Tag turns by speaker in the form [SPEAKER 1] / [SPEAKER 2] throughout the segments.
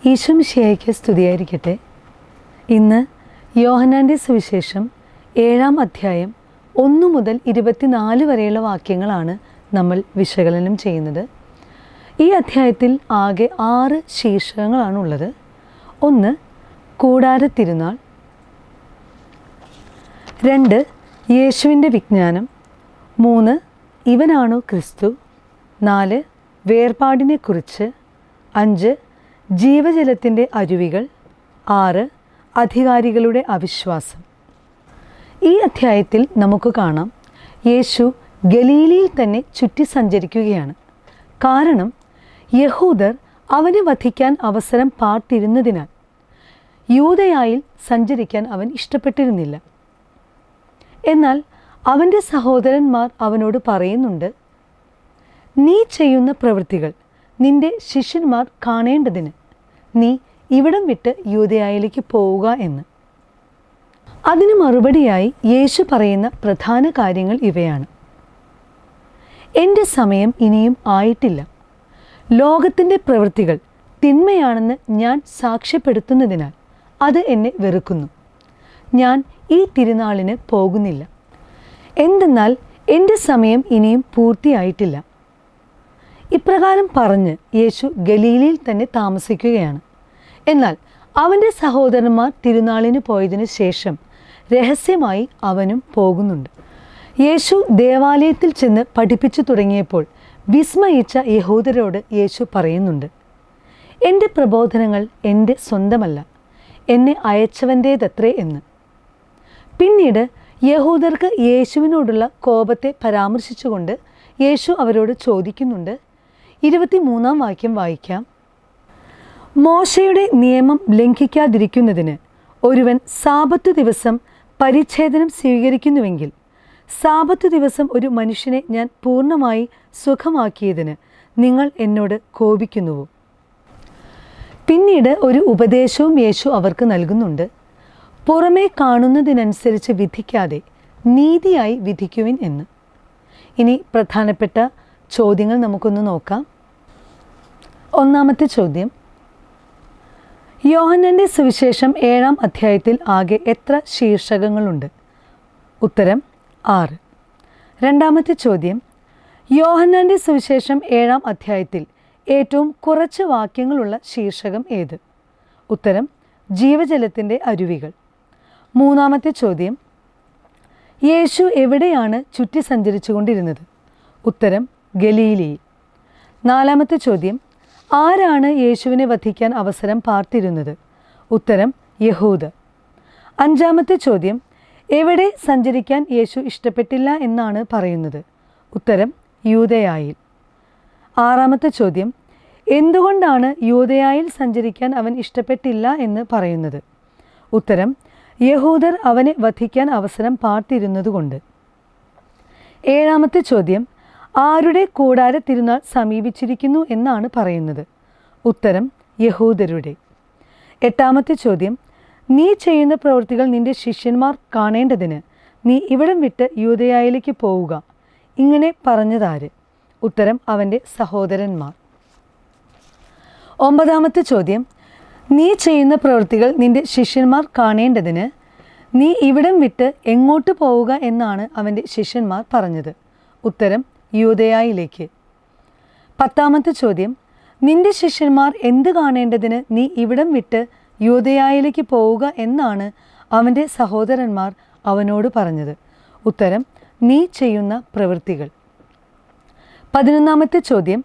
[SPEAKER 1] ഈശോമിശിഹായ്ക്ക് സ്തുതിയായിരിക്കട്ടെ. ഇന്ന് യോഹന്നാൻ്റെ സുവിശേഷം 7-ാം അധ്യായം 1 മുതൽ 24 വരെയുള്ള വാക്യങ്ങളാണ് നമ്മൾ വിശകലനം ചെയ്യുന്നത്. ഈ അധ്യായത്തിൽ ആകെ 6 ശീർഷകങ്ങളാണുള്ളത്. 1. കൂടാരത്തിരുനാൾ. 2. യേശുവിൻ്റെ വിജ്ഞാനം. 3. ഇവനാണോ ക്രിസ്തു. 4. വേർപാടിനെക്കുറിച്ച്. 5. ജീവജലത്തിൻ്റെ അരുവികൾ. 6. അധികാരികളുടെ അവിശ്വാസം. ഈ അധ്യായത്തിൽ നമുക്ക് കാണാം, യേശു ഗലീലയിൽ തന്നെ ചുറ്റി സഞ്ചരിക്കുകയാണ്. കാരണം യഹൂദർ അവനെ വധിക്കാൻ അവസരം പാർത്തിരുന്നതിനാൽ യൂദയായിൽ സഞ്ചരിക്കാൻ അവൻ ഇഷ്ടപ്പെട്ടിരുന്നില്ല. എന്നാൽ അവൻ്റെ സഹോദരന്മാർ അവനോട് പറയുന്നുണ്ട്, നീ ചെയ്യുന്ന പ്രവൃത്തികൾ നിന്റെ ശിഷ്യന്മാർ കാണേണ്ടതിന് നീ ഇവിടം വിട്ട് യൂദയായിലേക്ക് പോവുക എന്ന്. അതിന് മറുപടിയായി യേശു പറയുന്ന പ്രധാന കാര്യങ്ങൾ ഇവയാണ്. എൻ്റെ സമയം ഇനിയും ആയിട്ടില്ല. ലോകത്തിൻ്റെ പ്രവൃത്തികൾ തിന്മയാണെന്ന് ഞാൻ സാക്ഷ്യപ്പെടുത്തുന്നതിനാൽ അത് എന്നെ വെറുക്കുന്നു. ഞാൻ ഈ തിരുനാളിന് പോകുന്നില്ല. എന്തെന്നാൽ എൻ്റെ സമയം ഇനിയും പൂർത്തിയായിട്ടില്ല. ഇപ്രകാരം പറഞ്ഞ് യേശു ഗലീലയിൽ തന്നെ താമസിക്കുകയാണ്. എന്നാൽ അവൻ്റെ സഹോദരന്മാർ തിരുനാളിന് പോയതിനു ശേഷം രഹസ്യമായി അവനും പോകുന്നുണ്ട്. യേശു ദേവാലയത്തിൽ ചെന്ന് പഠിപ്പിച്ചു തുടങ്ങിയപ്പോൾ വിസ്മയിച്ച യഹൂദരോട് യേശു പറയുന്നുണ്ട്, എൻ്റെ പ്രബോധനങ്ങൾ എൻ്റെ സ്വന്തമല്ല, എന്നെ അയച്ചവൻ്റേതത്രേ എന്ന്. പിന്നീട് യഹൂദർക്ക് യേശുവിനോടുള്ള കോപത്തെ പരാമർശിച്ചുകൊണ്ട് യേശു അവരോട് ചോദിക്കുന്നുണ്ട്. 23-ാം വാക്യം വായിക്കാം. മോശയുടെ നിയമം ലംഘിക്കാതിരിക്കുന്നതിന് ഒരുവൻ സാബത്ത് ദിവസം പരിച്ഛേദനം സ്വീകരിക്കുന്നുവെങ്കിൽ സാബത്ത് ദിവസം ഒരു മനുഷ്യനെ ഞാൻ പൂർണ്ണമായി സുഖമാക്കിയതിന് നിങ്ങൾ എന്നോട് കോപിക്കുന്നുവോ? പിന്നീട് ഒരു ഉപദേശവും യേശു അവർക്ക് നൽകുന്നുണ്ട്. പുറമേ കാണുന്നതിനനുസരിച്ച് വിധിക്കാതെ നീതിയായി വിധിക്കുവിൻ എന്ന്. ഇനി പ്രധാനപ്പെട്ട ചോദ്യങ്ങൾ നമുക്കൊന്ന് നോക്കാം. ഒന്നാമത്തെ ചോദ്യം, യോഹന്നാൻ്റെ സുവിശേഷം 7-ാം അധ്യായത്തിൽ ആകെ എത്ര ശീർഷകങ്ങളുണ്ട്? ഉത്തരം 6. രണ്ടാമത്തെ ചോദ്യം, യോഹന്നാൻ്റെ സുവിശേഷം 7-ാം അധ്യായത്തിൽ ഏറ്റവും കുറച്ച് വാക്യങ്ങളുള്ള ശീർഷകം ഏത്? ഉത്തരം ജീവജലത്തിൻ്റെ അരുവികൾ. മൂന്നാമത്തെ ചോദ്യം, യേശു എവിടെയാണ് ചുറ്റി സഞ്ചരിച്ചു കൊണ്ടിരുന്നത്? ഉത്തരം ഗലീലയിൽ. നാലാമത്തെ ചോദ്യം, ആരാണ് യേശുവിനെ വധിക്കാൻ അവസരം പാർത്തിരുന്നത്? ഉത്തരം യഹൂദർ. അഞ്ചാമത്തെ ചോദ്യം, എവിടെ സഞ്ചരിക്കാൻ യേശു ഇഷ്ടപ്പെട്ടില്ല എന്നാണ് പറയുന്നത്? ഉത്തരം യൂദയായിൽ. ആറാമത്തെ ചോദ്യം, എന്തുകൊണ്ടാണ് യൂദയായിൽ സഞ്ചരിക്കാൻ അവൻ ഇഷ്ടപ്പെട്ടില്ല എന്ന് പറയുന്നത്? ഉത്തരം യഹൂദർ അവനെ വധിക്കാൻ അവസരം പാർത്തിരുന്നതുകൊണ്ട്. ഏഴാമത്തെ ചോദ്യം, ആരുടെ കൂടാര തിരുനാൾ സമീപിച്ചിരിക്കുന്നു എന്നാണ് പറയുന്നത്? ഉത്തരം യഹൂദരുടെ. എട്ടാമത്തെ ചോദ്യം, നീ ചെയ്യുന്ന പ്രവൃത്തികൾ നിന്റെ ശിഷ്യന്മാർ കാണേണ്ടതിന് നീ ഇവിടം വിട്ട് യൂദയായിലേക്ക് പോവുക. ഇങ്ങനെ പറഞ്ഞതാര്? ഉത്തരം അവൻ്റെ സഹോദരന്മാർ. ഒമ്പതാമത്തെ ചോദ്യം, നീ ചെയ്യുന്ന പ്രവൃത്തികൾ നിന്റെ ശിഷ്യന്മാർ കാണേണ്ടതിന് നീ ഇവിടം വിട്ട് എങ്ങോട്ട് പോവുക എന്നാണ് അവൻ്റെ ശിഷ്യന്മാർ പറഞ്ഞത്? ഉത്തരം യൂദയായിലേക്ക്. പത്താമത്തെ ചോദ്യം, നിന്റെ ശിഷ്യന്മാർ എന്ത് കാണേണ്ടതിന് നീ ഇവിടം വിട്ട് യൂദയായിലേക്ക് പോവുക എന്നാണ് അവൻ്റെ സഹോദരന്മാർ അവനോട് പറഞ്ഞത്? ഉത്തരം നീ ചെയ്യുന്ന പ്രവൃത്തികൾ. 11ാമത്തെ ചോദ്യം,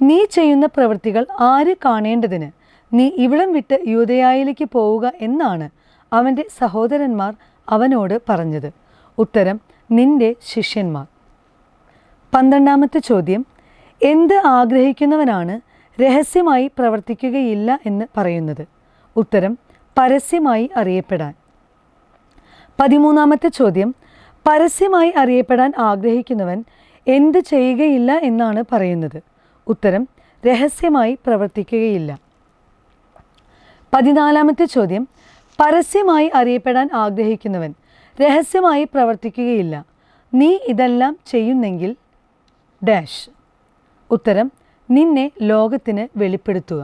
[SPEAKER 1] നീ ചെയ്യുന്ന പ്രവൃത്തികൾ ആര് കാണേണ്ടതിന് നീ ഇവിടം വിട്ട് യൂദയായിലേക്ക് പോവുക എന്നാണ് അവൻ്റെ സഹോദരന്മാർ അവനോട് പറഞ്ഞത്? ഉത്തരം നിന്റെ ശിഷ്യന്മാർ. 12ാമത്തെ ചോദ്യം, എന്ത് ആഗ്രഹിക്കുന്നവനാണ് രഹസ്യമായി പ്രവർത്തിക്കുകയില്ല എന്ന് പറയുന്നത്? ഉത്തരം പരസ്യമായി അറിയപ്പെടാൻ. 13ാമത്തെ ചോദ്യം, പരസ്യമായി അറിയപ്പെടാൻ ആഗ്രഹിക്കുന്നവൻ എന്ത് ചെയ്യുകയില്ല എന്നാണ് പറയുന്നത്? ഉത്തരം രഹസ്യമായി പ്രവർത്തിക്കുകയില്ല. 14ാമത്തെ ചോദ്യം, പരസ്യമായി അറിയപ്പെടാൻ ആഗ്രഹിക്കുന്നവൻ രഹസ്യമായി പ്രവർത്തിക്കുകയില്ല. നീ ഇതെല്ലാം ചെയ്യുന്നെങ്കിൽ ഡാഷ്. ഉത്തരം നിന്നെ ലോകത്തിന് വെളിപ്പെടുത്തുക.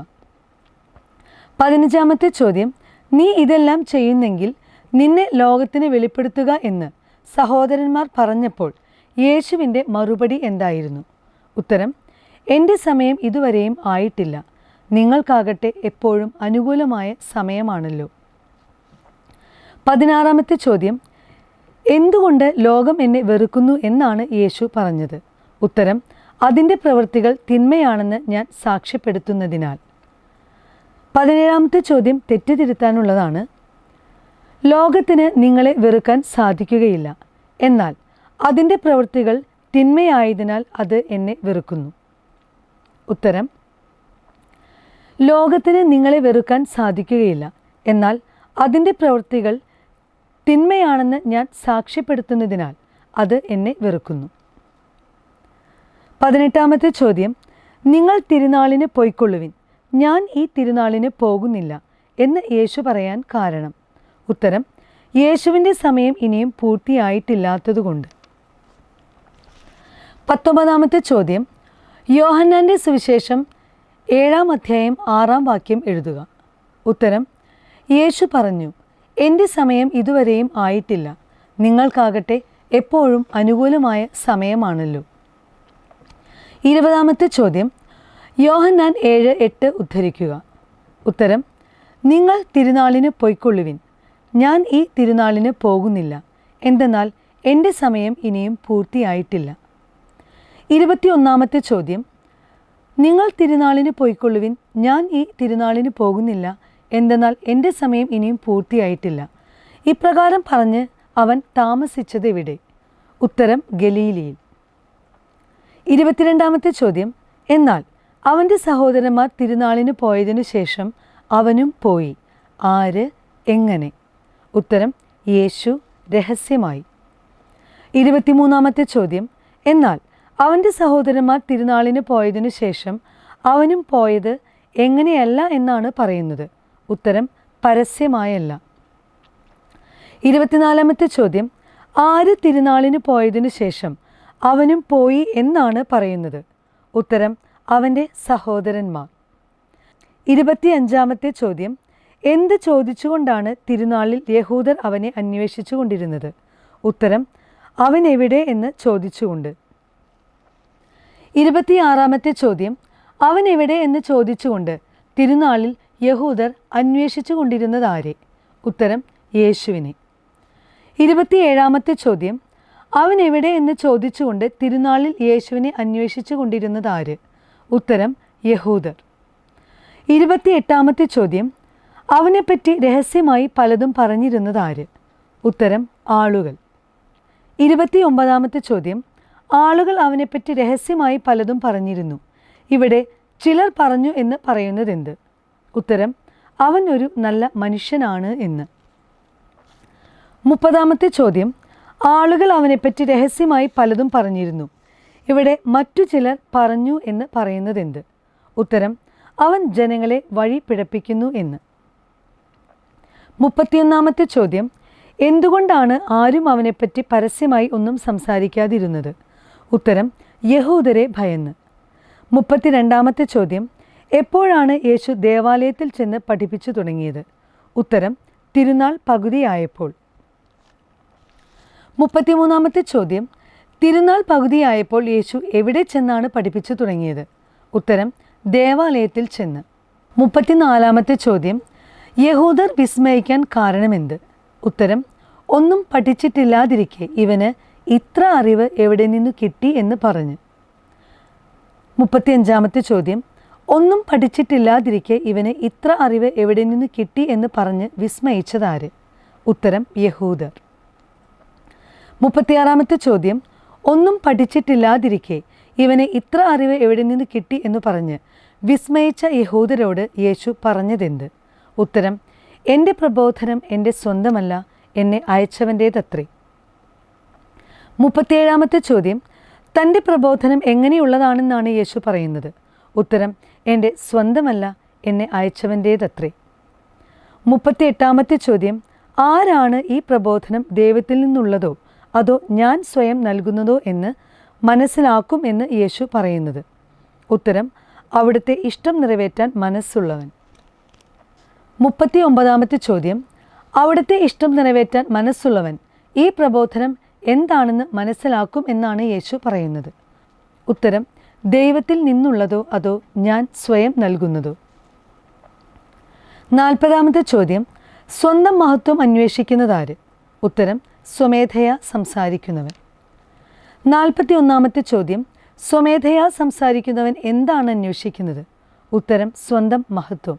[SPEAKER 1] 15-ാമത്തെ ചോദ്യം, നീ ഇതെല്ലാം ചെയ്യുന്നെങ്കിൽ നിന്നെ ലോകത്തിന് വെളിപ്പെടുത്തുക എന്ന് സഹോദരന്മാർ പറഞ്ഞപ്പോൾ യേശുവിൻ്റെ മറുപടി എന്തായിരുന്നു? ഉത്തരം, എൻ്റെ സമയം ഇതുവരെയും ആയിട്ടില്ല, നിങ്ങൾക്കാകട്ടെ എപ്പോഴും അനുകൂലമായ സമയമാണല്ലോ. 16-ാമത്തെ ചോദ്യം, എന്തുകൊണ്ട് ലോകം എന്നെ വെറുക്കുന്നു എന്നാണ് യേശു പറഞ്ഞത്? ഉത്തരം, അതിൻ്റെ പ്രവൃത്തികൾ തിന്മയാണെന്ന് ഞാൻ സാക്ഷ്യപ്പെടുത്തുന്നതിനാൽ. 17-ാമത്തെ ചോദ്യം തെറ്റിതിരുത്താനുള്ളതാണ്. ലോകത്തിന് നിങ്ങളെ വെറുക്കാൻ സാധിക്കുകയില്ല, എന്നാൽ അതിൻ്റെ പ്രവൃത്തികൾ തിന്മയായതിനാൽ അത് എന്നെ വെറുക്കുന്നു. ഉത്തരം, ലോകത്തിന് നിങ്ങളെ വെറുക്കാൻ സാധിക്കുകയില്ല, എന്നാൽ അതിൻ്റെ പ്രവൃത്തികൾ തിന്മയാണെന്ന് ഞാൻ സാക്ഷ്യപ്പെടുത്തുന്നതിനാൽ അത് എന്നെ വെറുക്കുന്നു. 18-ാമത്തെ ചോദ്യം, നിങ്ങൾ തിരുനാളിന് പൊയ്ക്കൊള്ളുവിൻ, ഞാൻ ഈ തിരുനാളിന് പോകുന്നില്ല എന്ന് യേശു പറയാൻ കാരണം? ഉത്തരം, യേശുവിൻ്റെ സമയം ഇനിയും പൂർത്തിയായിട്ടില്ലാത്തതുകൊണ്ട്. 19-ാമത്തെ ചോദ്യം, യോഹന്നാൻ്റെ സുവിശേഷം 7-ാം അധ്യായം 6-ാം വാക്യം എഴുതുക. ഉത്തരം, യേശു പറഞ്ഞു, എൻ്റെ സമയം ഇതുവരെയും ആയിട്ടില്ല, നിങ്ങൾക്കാകട്ടെ എപ്പോഴും അനുകൂലമായ സമയമാണല്ലോ. 20-ാമത്തെ ചോദ്യം, യോഹന്നാൻ 7:8 ഉദ്ധരിക്കുക. ഉത്തരം, നിങ്ങൾ തിരുനാളിന് പൊയ്ക്കൊള്ളുവിൻ, ഞാൻ ഈ തിരുനാളിന് പോകുന്നില്ല, എന്തെന്നാൽ എൻ്റെ സമയം ഇനിയും പൂർത്തിയായിട്ടില്ല. 21-ാമത്തെ ചോദ്യം, നിങ്ങൾ തിരുനാളിന് പൊയ്ക്കൊള്ളുവിൻ, ഞാൻ ഈ തിരുനാളിന് പോകുന്നില്ല, എന്തെന്നാൽ എൻ്റെ സമയം ഇനിയും പൂർത്തിയായിട്ടില്ല. ഇപ്രകാരം പറഞ്ഞ് അവൻ താമസിച്ചത് എവിടെ? ഉത്തരം, ഗലീലയിൽ. 22-ാമത്തെ ചോദ്യം, എന്നാൽ അവൻ്റെ സഹോദരന്മാർ തിരുനാളിന് പോയതിനു ശേഷം അവനും പോയി, ആര്, എങ്ങനെ? ഉത്തരം, യേശു രഹസ്യമായി. 23-ാമത്തെ ചോദ്യം, എന്നാൽ അവൻ്റെ സഹോദരന്മാർ തിരുനാളിന് പോയതിനു ശേഷം അവനും പോയത് എങ്ങനെയല്ല എന്നാണ് പറയുന്നത്? ഉത്തരം, പരസ്യമായല്ല. 24-ാമത്തെ ചോദ്യം, ആര് തിരുനാളിന് പോയതിനു ശേഷം അവനും പോയി എന്നാണ് പറയുന്നത്? ഉത്തരം, അവൻ്റെ സഹോദരന്മാർ. 25-ാമത്തെ ചോദ്യം, എന്ത് ചോദിച്ചുകൊണ്ടാണ് തിരുനാളിൽ യഹൂദർ അവനെ അന്വേഷിച്ചു കൊണ്ടിരുന്നത്? ഉത്തരം, അവൻ എവിടെ എന്ന് ചോദിച്ചുകൊണ്ട്. 26-ാമത്തെ ചോദ്യം, അവൻ എവിടെ എന്ന് ചോദിച്ചുകൊണ്ട് തിരുനാളിൽ യഹൂദർ അന്വേഷിച്ചു കൊണ്ടിരുന്നത് ആരെ? ഉത്തരം, യേശുവിനെ. 27-ാമത്തെ ചോദ്യം, അവൻ എവിടെ എന്ന് ചോദിച്ചുകൊണ്ട് തിരുനാളിൽ യേശുവിനെ അന്വേഷിച്ചു കൊണ്ടിരുന്നത് ആര്? ഉത്തരം, യഹൂദർ. 28-ാമത്തെ ചോദ്യം, അവനെപ്പറ്റി രഹസ്യമായി പലതും പറഞ്ഞിരുന്നത് ആര്? ഉത്തരം, ആളുകൾ. 29-ാമത്തെ ചോദ്യം, ആളുകൾ അവനെപ്പറ്റി രഹസ്യമായി പലതും പറഞ്ഞിരുന്നു, ഇവിടെ ചിലർ പറഞ്ഞു എന്ന് പറയുന്നതെന്ത്? ഉത്തരം, അവൻ ഒരു നല്ല മനുഷ്യനാണ് എന്ന്. 30-ാമത്തെ ചോദ്യം, ആളുകൾ അവനെപ്പറ്റി രഹസ്യമായി പലതും പറഞ്ഞിരുന്നു, ഇവിടെ മറ്റു ചിലർ പറഞ്ഞു എന്ന് പറയുന്നതെന്ത്? ഉത്തരം, അവൻ ജനങ്ങളെ വഴി പിഴപ്പിക്കുന്നു എന്ന്. 31-ാമത്തെ ചോദ്യം, എന്തുകൊണ്ടാണ് ആരും അവനെപ്പറ്റി പരസ്യമായി ഒന്നും സംസാരിക്കാതിരുന്നത്? ഉത്തരം, യഹൂദരെ ഭയന്ന്. 32-ാമത്തെ ചോദ്യം, എപ്പോഴാണ് യേശു ദേവാലയത്തിൽ ചെന്ന് പഠിപ്പിച്ചു തുടങ്ങിയത്? ഉത്തരം, തിരുനാൾ പകുതിയായപ്പോൾ. 33-ാമത്തെ ചോദ്യം, തിരുനാൾ പകുതിയായപ്പോൾ യേശു എവിടെ ചെന്നാണ് പഠിപ്പിച്ചു തുടങ്ങിയത്? ഉത്തരം, ദേവാലയത്തിൽ ചെന്ന്. 34-ാമത്തെ ചോദ്യം, യഹൂദർ വിസ്മയിക്കാൻ കാരണമെന്ത്? ഉത്തരം, ഒന്നും പഠിച്ചിട്ടില്ലാതിരിക്കെ ഇവന് ഇത്ര അറിവ് എവിടെ നിന്നു കിട്ടി എന്ന് പറഞ്ഞ്. 35-ാമത്തെ ചോദ്യം, ഒന്നും പഠിച്ചിട്ടില്ലാതിരിക്കെ ഇവന് ഇത്ര അറിവ് എവിടെ നിന്ന് കിട്ടി എന്ന് പറഞ്ഞ് വിസ്മയിച്ചതാര്? ഉത്തരം, യഹൂദർ. 36-ാമത്തെ ചോദ്യം, ഒന്നും പഠിച്ചിട്ടില്ലാതിരിക്കെ ഇവന് ഇത്ര അറിവ് എവിടെ നിന്ന് കിട്ടി എന്ന് പറഞ്ഞ് വിസ്മയിച്ച യഹൂദരോട് യേശു പറഞ്ഞതെന്ത്? ഉത്തരം, എൻ്റെ പ്രബോധനം എൻ്റെ സ്വന്തമല്ല, എന്നെ അയച്ചവൻ്റേതത്രേ. 37-ാമത്തെ ചോദ്യം, തൻ്റെ പ്രബോധനം എങ്ങനെയുള്ളതാണെന്നാണ് യേശു പറയുന്നത്? ഉത്തരം, എൻ്റെ സ്വന്തമല്ല, എന്നെ അയച്ചവൻ്റേതത്രേ. 38-ാമത്തെ ചോദ്യം, ആരാണ് ഈ പ്രബോധനം ദൈവത്തിൽ നിന്നുള്ളതോ അതോ ഞാൻ സ്വയം നൽകുന്നതോ എന്ന് മനസ്സിലാക്കും എന്ന് യേശു പറയുന്നത്? ഉത്തരം, അവിടുത്തെ ഇഷ്ടം നിറവേറ്റാൻ മനസ്സുള്ളവൻ. 39 ചോദ്യം, അവിടുത്തെ ഇഷ്ടം നിറവേറ്റാൻ മനസ്സുള്ളവൻ ഈ പ്രബോധനം എന്താണെന്ന് മനസ്സിലാക്കും എന്നാണ് യേശു പറയുന്നത്. ഉത്തരം, ദൈവത്തിൽ നിന്നുള്ളതോ അതോ ഞാൻ സ്വയം നൽകുന്നതോ. 40 ചോദ്യം, സ്വന്തം മഹത്വം അന്വേഷിക്കുന്നതാര്? ഉത്തരം, സ്വമേധയാ സംസാരിക്കുന്നവൻ. 41 ചോദ്യം, സ്വമേധയാ സംസാരിക്കുന്നവൻ എന്താണ് അന്വേഷിക്കുന്നത്? ഉത്തരം, സ്വന്തം മഹത്വം.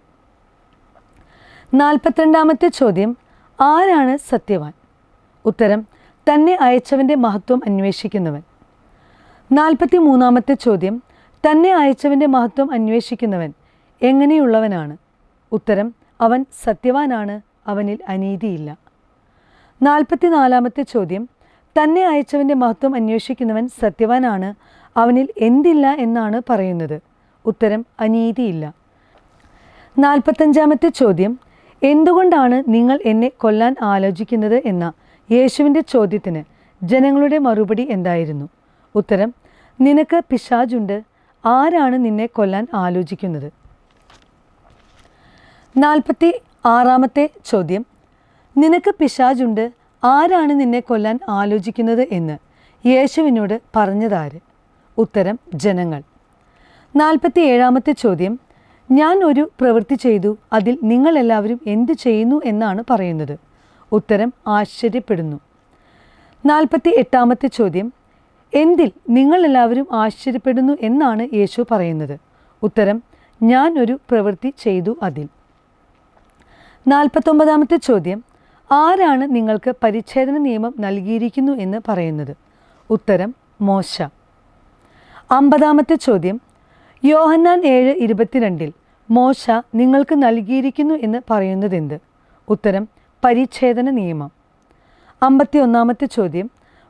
[SPEAKER 1] 42 ചോദ്യം, ആരാണ് സത്യവാൻ? ഉത്തരം, തന്നെ അയച്ചവൻ്റെ മഹത്വം അന്വേഷിക്കുന്നവൻ. 43 ചോദ്യം, തന്നെ അയച്ചവൻ്റെ മഹത്വം അന്വേഷിക്കുന്നവൻ എങ്ങനെയുള്ളവനാണ്? ഉത്തരം, അവൻ സത്യവാനാണ്, അവനിൽ അനീതിയില്ല. 44 ചോദ്യം, തന്നെ അയച്ചവൻ്റെ മഹത്വം അന്വേഷിക്കുന്നവൻ സത്യവാനാണ്, അവനിൽ എന്തില്ല എന്നാണ് പറയുന്നത്? ഉത്തരം, അനീതിയില്ല. 45 ചോദ്യം, എന്തുകൊണ്ടാണ് നിങ്ങൾ എന്നെ കൊല്ലാൻ ആലോചിക്കുന്നത് എന്ന യേശുവിൻ്റെ ചോദ്യത്തിന് ജനങ്ങളുടെ മറുപടി എന്തായിരുന്നു? ഉത്തരം, നിനക്ക് പിശാചുണ്ട്, ആരാണ് നിന്നെ കൊല്ലാൻ ആലോചിക്കുന്നത്? 46 ചോദ്യം, നിനക്ക് പിശാചുണ്ട്, ആരാണ് നിന്നെ കൊല്ലാൻ ആലോചിക്കുന്നത് എന്ന് യേശുവിനോട് പറഞ്ഞതാര്? ഉത്തരം, ജനങ്ങൾ. 47 ചോദ്യം, ഞാൻ ഒരു പ്രവൃത്തി ചെയ്തു, അതിൽ നിങ്ങളെല്ലാവരും എന്തു ചെയ്യുന്നു എന്നാണ് പറയുന്നത്? ഉത്തരം, ആശ്ചര്യപ്പെടുന്നു. 48 ചോദ്യം, എന്തിൽ നിങ്ങളെല്ലാവരും ആശ്ചര്യപ്പെടുന്നു എന്നാണ് യേശു പറയുന്നത്? ഉത്തരം, ഞാൻ ഒരു പ്രവൃത്തി ചെയ്തു അതിൽ. 49 ചോദ്യം, ആരാണ് നിങ്ങൾക്ക് പരിച്ഛേദന നിയമം നൽകിയിരിക്കുന്നു എന്ന് പറയുന്നത്? ഉത്തരം, മോശ. 50 ചോദ്യം, യോഹന്നാൻ 7:22 മോശ നിങ്ങൾക്ക് നൽകിയിരിക്കുന്നു എന്ന് പറയുന്നതെന്ത്? ഉത്തരം, പരിച്ഛേദന നിയമം. 51 ചോദ്യം,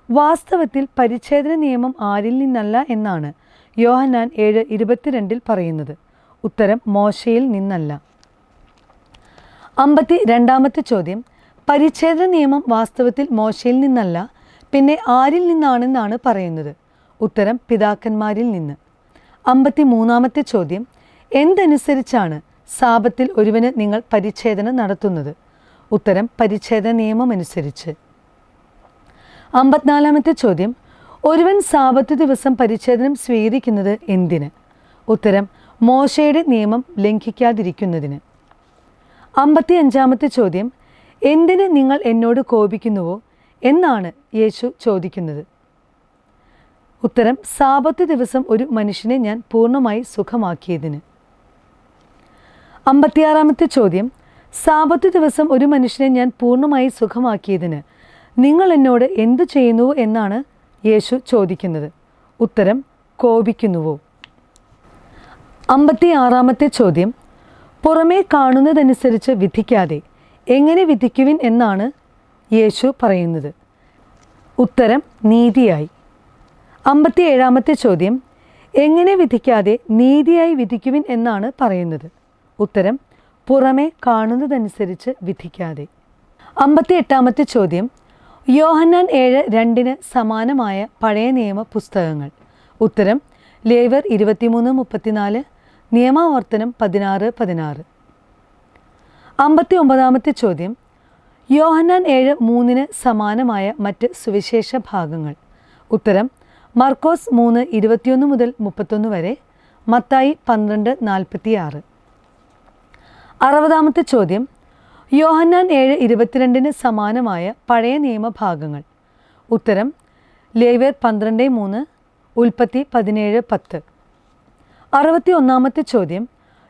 [SPEAKER 1] വാസ്തവത്തിൽ പരിച്ഛേദന നിയമം ആരിൽ നിന്നല്ല എന്നാണ് യോഹന്നാൻ 7:22 പറയുന്നത്? ഉത്തരം, മോശയിൽ നിന്നല്ല. 52 ചോദ്യം, പരിച്ഛേദന നിയമം വാസ്തവത്തിൽ മോശയിൽ നിന്നല്ല, പിന്നെ ആരിൽ നിന്നാണെന്നാണ് പറയുന്നത്? ഉത്തരം, പിതാക്കന്മാരിൽ നിന്ന്. 53 ചോദ്യം, എന്തനുസരിച്ചാണ് സാബത്തിൽ ഒരുവന് നിങ്ങൾ പരിച്ഛേദന നടത്തുന്നത്? ഉത്തരം, പരിച്ഛേദന നിയമം അനുസരിച്ച്. 54 ചോദ്യം, ഒരുവൻ സാബത്ത് ദിവസം പരിച്ഛേദനം സ്വീകരിക്കുന്നത് എന്തിന്? ഉത്തരം, മോശയുടെ നിയമം ലംഘിക്കാതിരിക്കുന്നതിന്. 55 ചോദ്യം, എന്തിന് നിങ്ങൾ എന്നോട് കോപിക്കുന്നുവോ എന്നാണ് യേശു ചോദിക്കുന്നത്? ഉത്തരം, സാബത്ത് ദിവസം ഒരു മനുഷ്യനെ ഞാൻ പൂർണ്ണമായി സുഖമാക്കിയതിന്. 56 ചോദ്യം, സാബത്ത് ദിവസം ഒരു മനുഷ്യനെ ഞാൻ പൂർണ്ണമായി സുഖമാക്കിയതിന് നിങ്ങൾ എന്നോട് എന്തു ചെയ്യുന്നുവോ എന്നാണ് യേശു ചോദിക്കുന്നത്? ഉത്തരം, കോപിക്കുന്നുവോ. 56 ചോദ്യം, പുറമേ കാണുന്നതനുസരിച്ച് വിധിക്കാതെ എങ്ങനെ വിധിക്കുവിൻ എന്നാണ് യേശു പറയുന്നത്? ഉത്തരം, നീതിയായി. 57 ചോദ്യം, എങ്ങനെ വിധിക്കാതെ നീതിയായി വിധിക്കുവിൻ എന്നാണ് പറയുന്നത്? ഉത്തരം, പുറമേ കാണുന്നതനുസരിച്ച് വിധിക്കാതെ. 58 ചോദ്യം, യോഹന്നാൻ 7:2 സമാനമായ പഴയ നിയമ പുസ്തകങ്ങൾ? ഉത്തരം, ലേവ്യർ 23:34, നിയമാവർത്തനം 16:16. 59 ചോദ്യം, യോഹന്നാൻ 7:3 സമാനമായ മറ്റ് സുവിശേഷ ഭാഗങ്ങൾ? ഉത്തരം, മർക്കോസ് 3:21 മുതൽ 31 വരെ, മത്തായി 12:46. 60 ചോദ്യം, യോഹന്നാൻ 7:22 സമാനമായ പഴയ നിയമ ഭാഗങ്ങൾ? ഉത്തരം, ലേവ്യർ 12:3, ഉൽപ്പത്തി 17:10. 61 ചോദ്യം,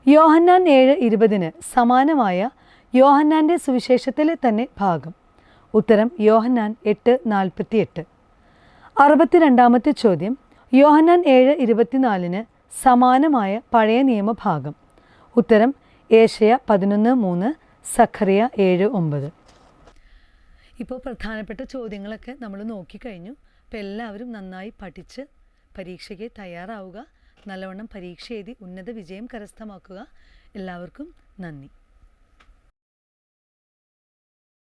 [SPEAKER 1] യോഹന്നാൻ 7:20 സമാനമായ യോഹന്നാൻ്റെ സുവിശേഷത്തിലെ തന്നെ ഭാഗം? ഉത്തരം, യോഹന്നാൻ 8:48. 62 ചോദ്യം, യോഹന്നാൻ 7:24 സമാനമായ പഴയ നിയമ ഭാഗം? ഉത്തരം, ഏശയ്യ 11:3, സഖറിയ 7:9. ഇപ്പോൾ പ്രധാനപ്പെട്ട ചോദ്യങ്ങളൊക്കെ നമ്മൾ നോക്കിക്കഴിഞ്ഞു. അപ്പോൾ എല്ലാവരും നന്നായി പഠിച്ച് പരീക്ഷയ്ക്ക് തയ്യാറാവുക, നല്ലവണ്ണം പരീക്ഷ എഴുതി ഉന്നത വിജയം കരസ്ഥമാക്കുക. എല്ലാവർക്കും നന്ദി.